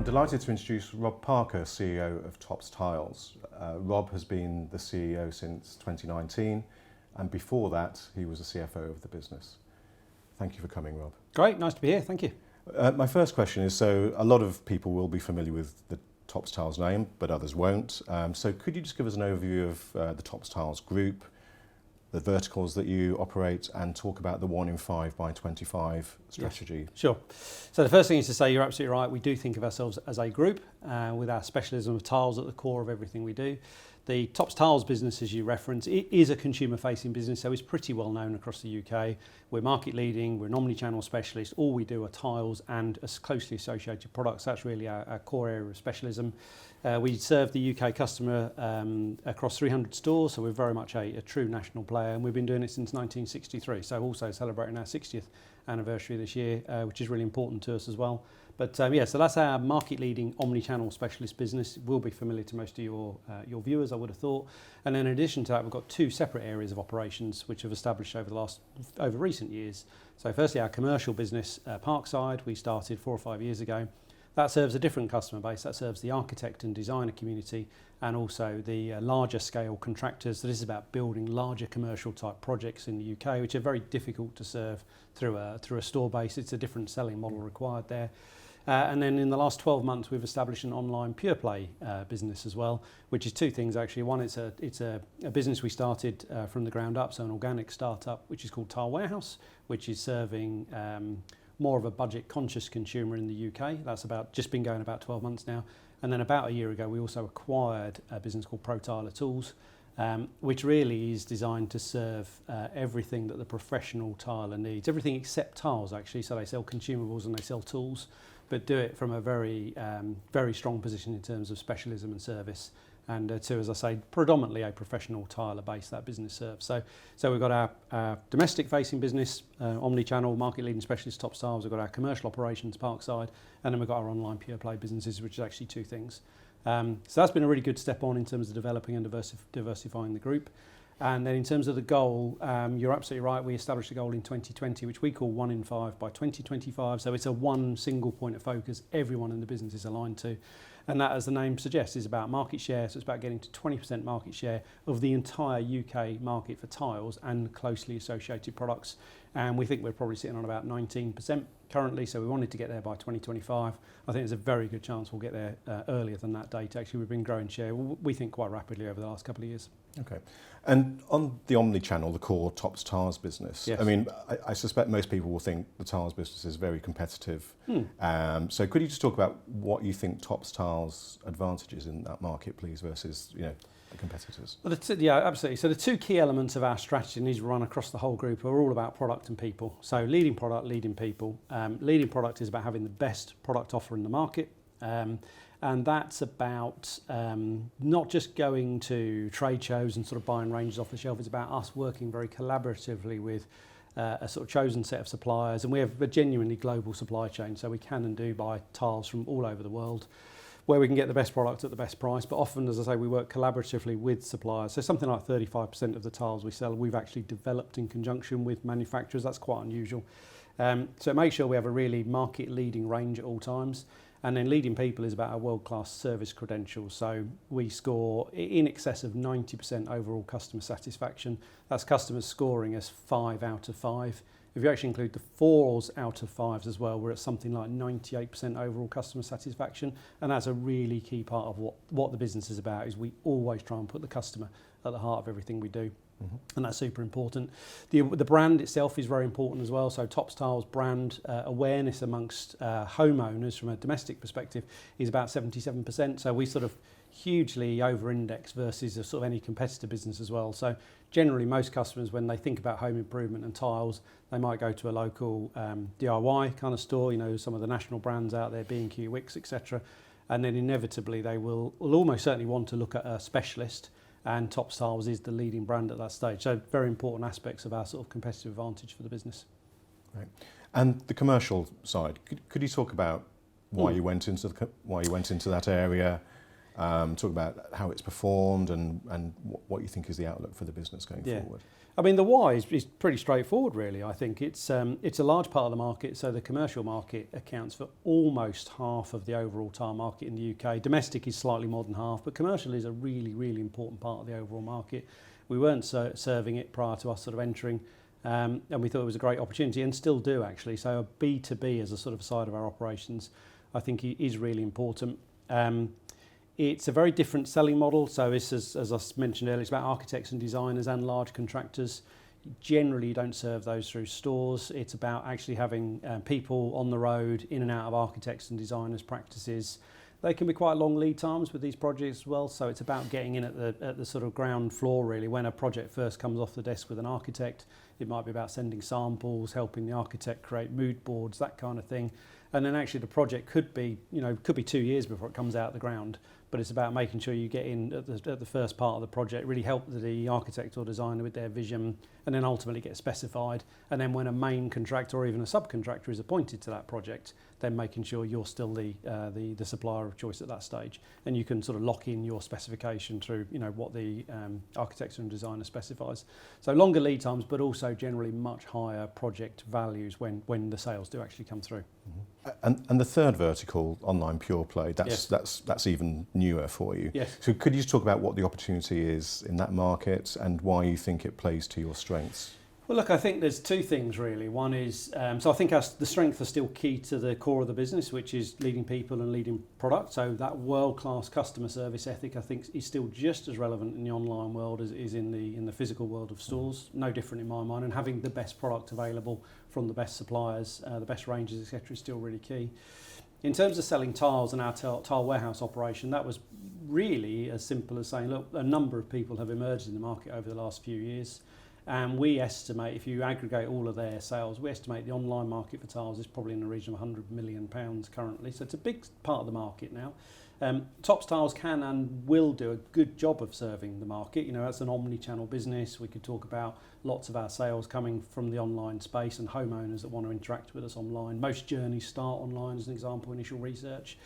I'm delighted to introduce Rob Parker, CEO of Topps Tiles. Rob has been the CEO since 2019, and before that he was the CFO of the business. Thank you for coming, Rob. Great, nice to be here, thank you. My first question is, so a lot of people will be familiar with the Topps Tiles name, but others won't. So could you just give us an overview of the Topps Tiles group, the verticals that you operate, and talk about the 1 in 5 by 25 strategy? Yes, sure. So the first thing is to say you're absolutely right. We do think of ourselves as a group with our specialism of tiles at the core of everything we do. The Topps Tiles business, as you reference, it is a consumer-facing business, so it's pretty well known across the UK. We're market leading, we're an omni-channel specialist. All we do are tiles and closely associated products. That's really our core area of specialism. We serve the UK customer across 300 stores, so we're very much a true national player, and we've been doing it since 1963, so also celebrating our 60th anniversary this year, which is really important to us as well. But yeah, so that's our market-leading omni-channel specialist business. It will be familiar to most of your viewers, I would have thought. And then in addition to that, we've got 2 separate areas of operations which have established over recent years. So firstly, our commercial business, Parkside, we started 4 or 5 years ago. That serves a different customer base. That serves the architect and designer community, and also the larger scale contractors. So this is about building larger commercial type projects in the UK, which are very difficult to serve through a store base. It's a different selling model required there. And then in the last 12 months, we've established an online pure play business as well, which is 2 things actually. One, it's a business we started from the ground up, so an organic startup, which is called Tile Warehouse, which is serving more of a budget conscious consumer in the UK. That's just been going about 12 months now. And then about a year ago, we also acquired a business called Pro Tiler Tools, which really is designed to serve everything that the professional tiler needs, everything except tiles actually. So they sell consumables and they sell tools, but do it from a very strong position in terms of specialism and service. And to, as I say, predominantly a professional tiler base that business serves. So we've got our domestic facing business, omni-channel, market leading specialist Topps Tiles. We've got our commercial operations, Parkside, and then we've got our online pure play businesses, which is actually 2 things. So that's been a really good step on in terms of developing and diversifying the group. And then in terms of the goal, you're absolutely right. We established a goal in 2020, which we call 1 in 5 by 2025. So it's a one single point of focus everyone in the business is aligned to. And that, as the name suggests, is about market share. So it's about getting to 20% market share of the entire UK market for tiles and closely associated products. And we think we're probably sitting on about 19% currently. So we wanted to get there by 2025. I think there's a very good chance we'll get there earlier than that date. Actually, we've been growing share, we think, quite rapidly over the last couple of years. Okay. And on the omni-channel, the core Topps Tiles business, yes. I mean, I suspect most people will think the tiles business is very competitive. So could you just talk about what you think Topps Tiles' advantages in that market, please, versus the competitors? Well, yeah, absolutely. So the 2 key elements of our strategy, and these run across the whole group, are all about product and people. So leading product, leading people. Leading product is about having the best product offer in the market. And that's about not just going to trade shows and sort of buying ranges off the shelf. It's about us working very collaboratively with a sort of chosen set of suppliers. And we have a genuinely global supply chain, so we can and do buy tiles from all over the world, where we can get the best product at the best price. But often, as I say, we work collaboratively with suppliers. So something like 35% of the tiles we sell, we've actually developed in conjunction with manufacturers. That's quite unusual. So make sure we have a really market-leading range at all times. And then leading people is about our world-class service credentials. So we score in excess of 90% overall customer satisfaction. That's customers scoring us 5 out of 5. If you actually include the 4s out of 5s as well, we're at something like 98% overall customer satisfaction. And that's a really key part of what the business is about, is we always try and put the customer at the heart of everything we do. And that's super important. The brand itself is very important as well. So Topps Tiles brand awareness amongst homeowners from a domestic perspective is about 77%. So we sort of hugely over-index versus sort of any competitor business as well. So generally most customers, when they think about home improvement and tiles, they might go to a local DIY kind of store, some of the national brands out there, B&Q, Wickes, etc. And then inevitably they will almost certainly want to look at a specialist, and Topps Tiles is the leading brand at that stage. So very important aspects of our sort of competitive advantage for the business. Right. And the commercial side, could you talk about why you went into that area? Talk about how it's performed and what you think is the outlook for the business going forward. I mean, the why is pretty straightforward, really. I think it's a large part of the market, so the commercial market accounts for almost half of the overall tile market in the UK. Domestic is slightly more than half, but commercial is a really, really important part of the overall market. We weren't serving it prior to us sort of entering, and we thought it was a great opportunity, and still do actually. So a B2B as a sort of side of our operations, I think is really important. It's a very different selling model. So this is, as I mentioned earlier, it's about architects and designers and large contractors. Generally, you don't serve those through stores. It's about actually having people on the road, in and out of architects and designers' practices. They can be quite long lead times with these projects as well. So it's about getting in at the sort of ground floor, really. When a project first comes off the desk with an architect, it might be about sending samples, helping the architect create mood boards, that kind of thing. And then actually the project could be 2 years before it comes out of the ground. But it's about making sure you get in at the first part of the project, really help the architect or designer with their vision, and then ultimately get specified. And then when a main contractor or even a subcontractor is appointed to that project, then making sure you're still the supplier of choice at that stage. And you can sort of lock in your specification through what the architect and designer specifies. So longer lead times, but also generally much higher project values when the sales do actually come through. Mm-hmm. And the third vertical, online pure play, that's even newer for you. Yes. So could you just talk about what the opportunity is in that market and why you think it plays to your strengths? Well, look, I think there's two things really. One is, so I think the strengths are still key to the core of the business, which is leading people and leading product. So that world-class customer service ethic, I think, is still just as relevant in the online world as it is in the physical world of stores. No different in my mind. And having the best product available from the best suppliers, the best ranges, etc., is still really key. In terms of selling tiles and our tile warehouse operation, that was really as simple as saying, look, a number of people have emerged in the market over the last few years. And we estimate, if you aggregate all of their sales, we estimate the online market for tiles is probably in the region of £100 million currently. So it's a big part of the market now. Topps Tiles can and will do a good job of serving the market. That's an Omni-Channel business. We could talk about lots of our sales coming from the online space and homeowners that want to interact with us online. Most journeys start online, as an example, initial research.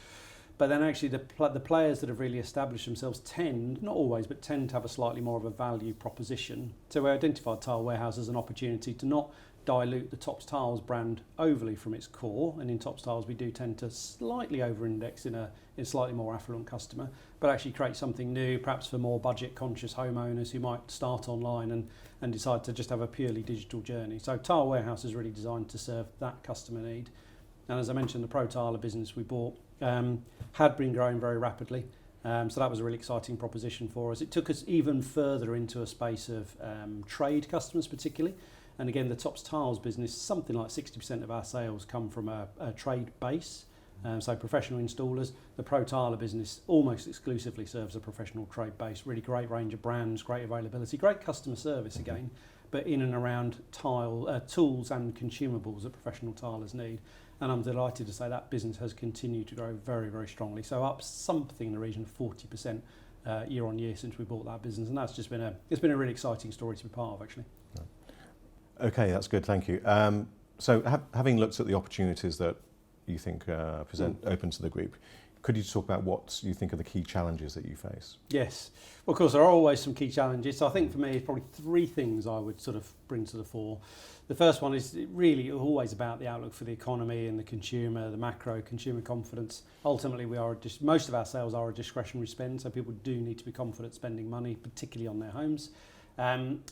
But then actually the players that have really established themselves tend, not always, but tend to have a slightly more of a value proposition. So we identified Tile Warehouse as an opportunity to not dilute the Topps Tiles brand overly from its core. And in Topps Tiles, we do tend to slightly over-index in a slightly more affluent customer, but actually create something new, perhaps for more budget-conscious homeowners who might start online and decide to just have a purely digital journey. So Tile Warehouse is really designed to serve that customer need. And as I mentioned, the Pro Tiler business we bought had been growing very rapidly. So that was a really exciting proposition for us. It took us even further into a space of trade customers particularly. And again, the Topps Tiles business, something like 60% of our sales come from a trade base. So professional installers. The Pro Tiler business almost exclusively serves a professional trade base. Really great range of brands, great availability, great customer service again, but in and around tools and consumables that professional tilers need. And I'm delighted to say that business has continued to grow very, very strongly. So up something in the region of 40% year on year since we bought that business. And that's just been a really exciting story to be part of, actually. Okay, that's good. Thank you. So having looked at the opportunities that you think present open to the group, could you talk about what you think are the key challenges that you face? Yes. Well, of course, there are always some key challenges. So I think for me, it's probably three things I would sort of bring to the fore. The first one is really always about the outlook for the economy and the consumer, the macro consumer confidence. Ultimately, most of our sales are a discretionary spend, so people do need to be confident spending money, particularly on their homes.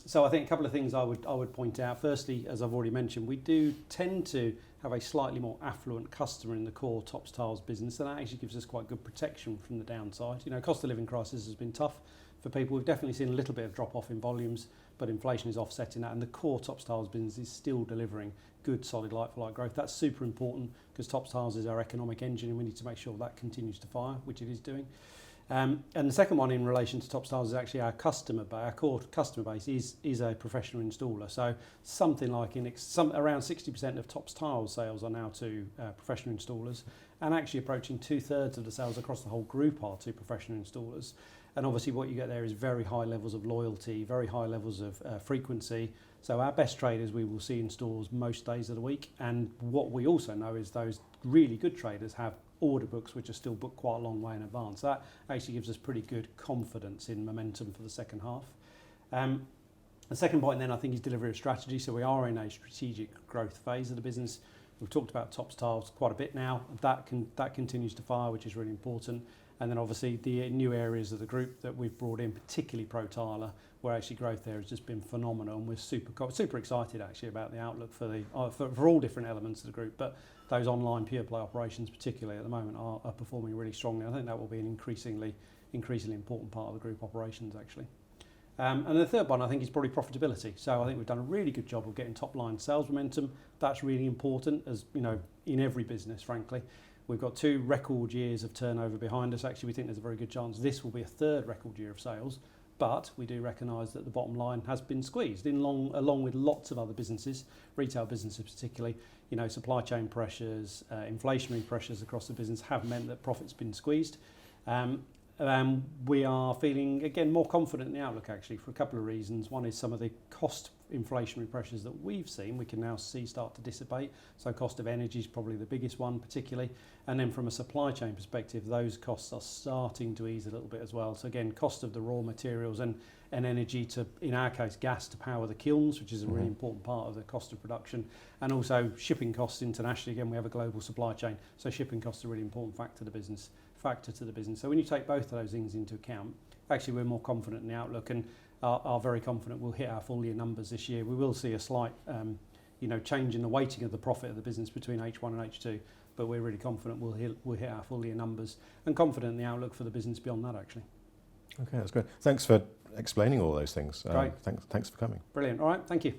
So I think a couple of things I would point out. Firstly, as I've already mentioned, we do tend to have a slightly more affluent customer in the core Topps Tiles business, and that actually gives us quite good protection from the downside. Cost of living crisis has been tough for people. We've definitely seen a little bit of drop off in volumes, but inflation is offsetting that, and the core Topps Tiles business is still delivering good, solid like-for-like growth. That's super important because Topps Tiles is our economic engine, and we need to make sure that continues to fire, which it is doing. And the second one in relation to Topps Tiles is actually our customer base. Our core customer base is a professional installer. So something like around 60% of Topps Tiles sales are now to professional installers, and actually approaching 2/3 of the sales across the whole group are to professional installers. And obviously what you get there is very high levels of loyalty, very high levels of frequency, So our best traders we will see in stores most days of the week, and what we also know is those really good traders have order books which are still booked quite a long way in advance. That actually gives us pretty good confidence in momentum for the second half. The second point then I think is delivery of strategy. So we are in a strategic growth phase of the business. We've talked about Topps Tiles quite a bit now. That continues to fire, which is really important. And then obviously the new areas of the group that we've brought in, particularly Pro Tiler, where actually growth there has just been phenomenal, and we're super excited actually about the outlook for all different elements of the group. But those online pure play operations, particularly at the moment, are performing really strongly. I think that will be an increasingly important part of the group operations actually. And the third one I think is probably profitability. So I think we've done a really good job of getting top line sales momentum. That's really important, as you know, in every business, frankly. We've got 2 record years of turnover behind us. Actually, we think there's a very good chance this will be a 3rd record year of sales. But we do recognise that the bottom line has been squeezed along with lots of other businesses, retail businesses particularly. You know, supply chain pressures, inflationary pressures across the business have meant that profit's been squeezed. We are feeling, again, more confident in the outlook actually for a couple of reasons. One is some of the cost inflationary pressures that we've seen, we can now see start to dissipate. So cost of energy is probably the biggest one particularly. And then from a supply chain perspective, those costs are starting to ease a little bit as well. So again, cost of the raw materials and energy to, in our case, gas to power the kilns, which is a really important part of the cost of production. And also shipping costs internationally. Again, we have a global supply chain, so shipping costs are a really important factor to the business. So when you take both of those things into account, actually we're more confident in the outlook and are very confident we'll hit our full year numbers this year. We will see a slight change in the weighting of the profit of the business between H1 and H2, but we're really confident we'll hit our full year numbers and confident in the outlook for the business beyond that actually. Okay, that's great. Thanks for explaining all those things. Great. Thanks for coming. Brilliant. All right, thank you.